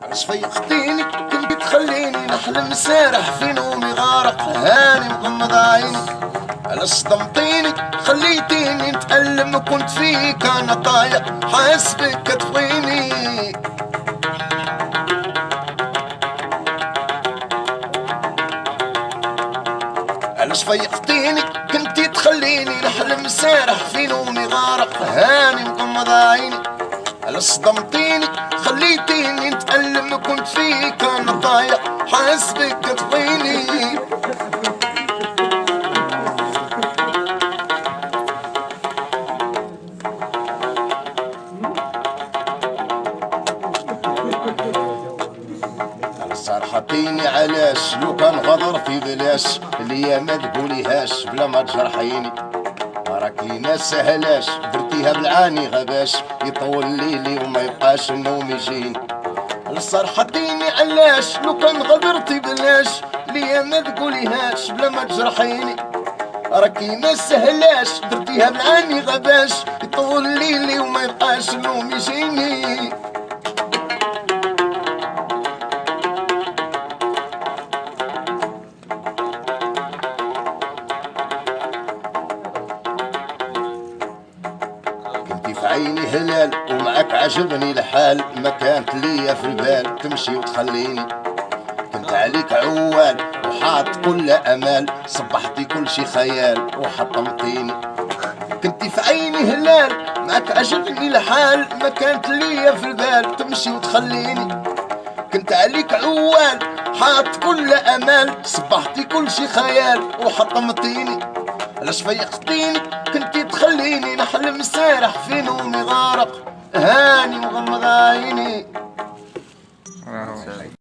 علاش فيقتيني كنتي تخليني نحلم سارح في نومي غارق هاني مغمض عيني. علاش صدمتيني خليتيني نتألم كنت فيك انا طايق حاسبك كتبغيني. علاش فيقتيني كنتي تخليني نحلم سارح في نومي غارق هاني مغمض عيني. علاش صدمتيني خليتيني نتألم كنت فيك انا ضايع حاسبك كتبغيني. صرحتيني علاش لو كان غدر في بلاش ليا ما تقوليهاش بلا ما تجرحيني. راكي ما سهلاش درتيها بالعاني غباش يطول ليلي وما يبقاش النوم يجيني. صرحتيني علاش لو كان غدرتي بلاش ليا ما تقوليهاش بلا ما تجرحيني. راكي ما سهلاش درتيها بالعاني غباش يطول ليلي وما يبقاش النوم يجيني. في عيني هلال ومعك عجبني الحال ما كانت ليا في البال تمشي وتخليني. كنت عليك عوال وحاط كل امال صبحتي كل شي خيال وحطمتيني. كنتي في عيني هلال معك عجبني الحال ما كانت ليا في البال تمشي وتخليني. كنت عليك عوال حاط كل امال صبحتي كل شي خيال وحطمتيني. علاش فيقتيني كنتي تخليني نحلم سارح في نومي غارق هاني مغمض عيني.